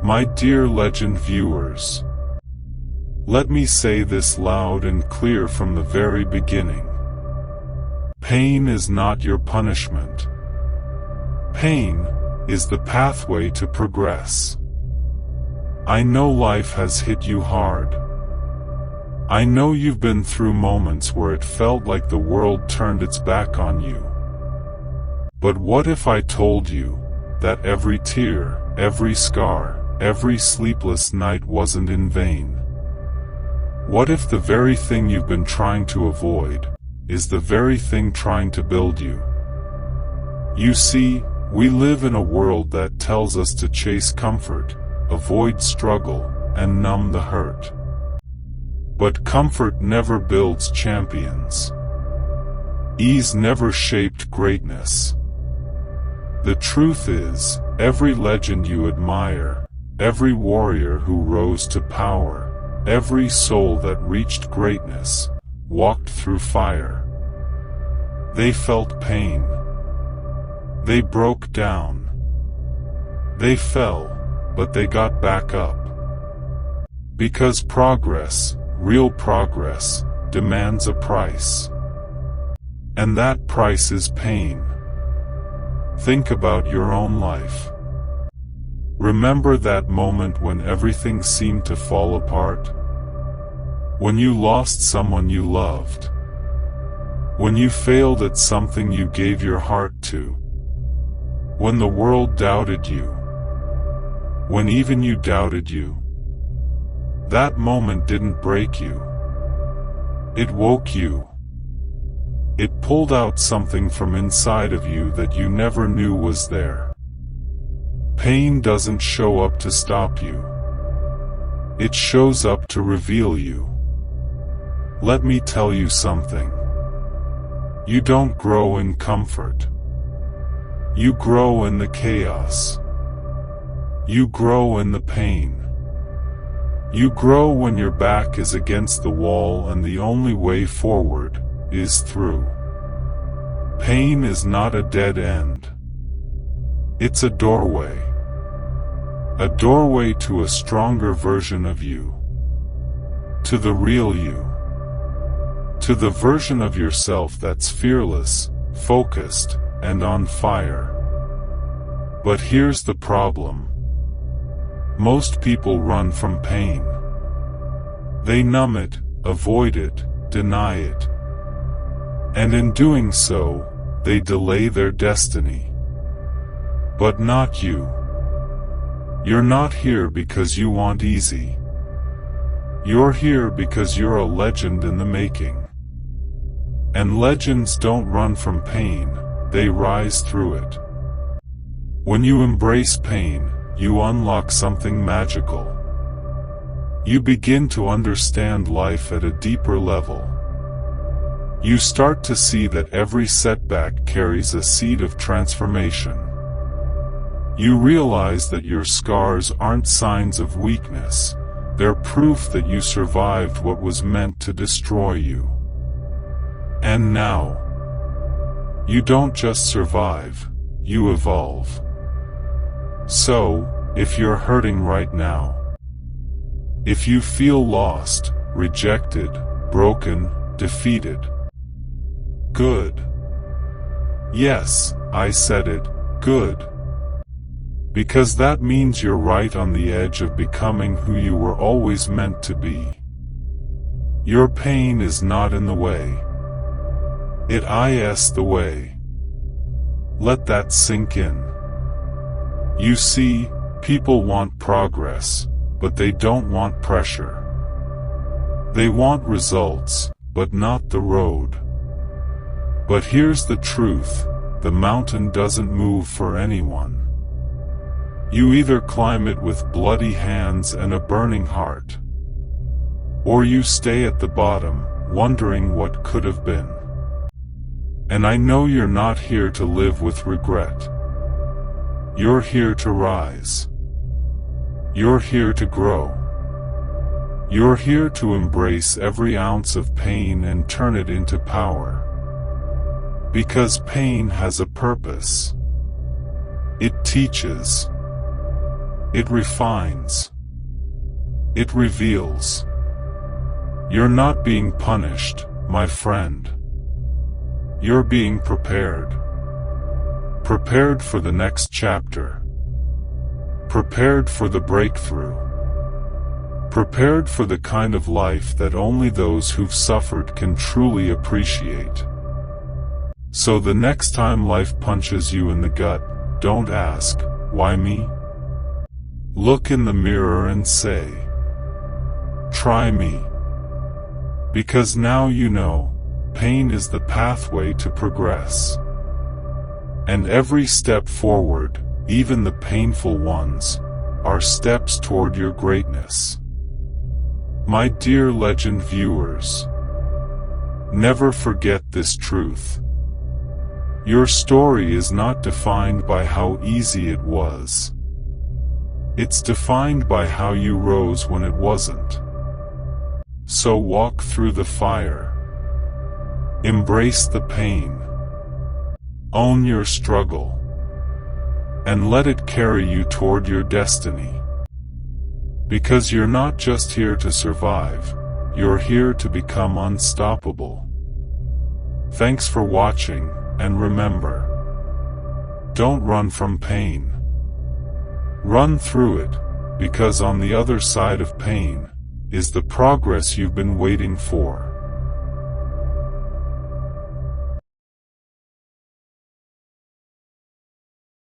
My dear legend viewers, let me say this loud and clear from the very beginning. Pain is not your punishment. Pain is the pathway to progress. I know life has hit you hard. I know you've been through moments where it felt like the world turned its back on you. But what if I told you that every tear, every scar, every sleepless night wasn't in vain? What if the very thing you've been trying to avoid is the very thing trying to build you? You see, we live in a world that tells us to chase comfort, avoid struggle, and numb the hurt. But comfort never builds champions. Ease never shaped greatness. The truth is, every legend you admire, every warrior who rose to power, every soul that reached greatness, walked through fire. They felt pain. They broke down. They fell, but they got back up. Because progress, real progress, demands a price. And that price is pain. Think about your own life. Remember that moment when everything seemed to fall apart? When you lost someone you loved? When you failed at something you gave your heart to? When the world doubted you? When even you doubted you? That moment didn't break you. It woke you. It pulled out something from inside of you that you never knew was there. Pain doesn't show up to stop you. It shows up to reveal you. Let me tell you something. You don't grow in comfort. You grow in the chaos. You grow in the pain. You grow when your back is against the wall and the only way forward is through. Pain is not a dead end. It's a doorway. A doorway to a stronger version of you. To the real you. To the version of yourself that's fearless, focused, and on fire. But here's the problem. Most people run from pain. They numb it, avoid it, deny it. And in doing so, they delay their destiny. But not you. You're not here because you want easy. You're here because you're a legend in the making. And legends don't run from pain, they rise through it. When you embrace pain, you unlock something magical. You begin to understand life at a deeper level. You start to see that every setback carries a seed of transformation. You realize that your scars aren't signs of weakness, they're proof that you survived what was meant to destroy you. And now, you don't just survive, you evolve. So, if you're hurting right now, if you feel lost, rejected, broken, defeated, good. Yes, I said it, good. Because that means you're right on the edge of becoming who you were always meant to be. Your pain is not in the way. It is the way. Let that sink in. You see, people want progress, but they don't want pressure. They want results, but not the road. But here's the truth, the mountain doesn't move for anyone. You either climb it with bloody hands and a burning heart, or you stay at the bottom, wondering what could have been. And I know you're not here to live with regret. You're here to rise. You're here to grow. You're here to embrace every ounce of pain and turn it into power. Because pain has a purpose. It teaches. It refines. It reveals. You're not being punished, my friend. You're being prepared. Prepared for the next chapter. Prepared for the breakthrough. Prepared for the kind of life that only those who've suffered can truly appreciate. So the next time life punches you in the gut, don't ask, why me? Look in the mirror and say, try me. Because now you know, pain is the pathway to progress. And every step forward, even the painful ones, are steps toward your greatness. My dear Legend viewers, never forget this truth. Your story is not defined by how easy it was. It's defined by how you rose when it wasn't. So walk through the fire. Embrace the pain. Own your struggle. And let it carry you toward your destiny. Because you're not just here to survive, you're here to become unstoppable. Thanks for watching, and remember, don't run from pain. Run through it, because on the other side of pain is the progress you've been waiting for.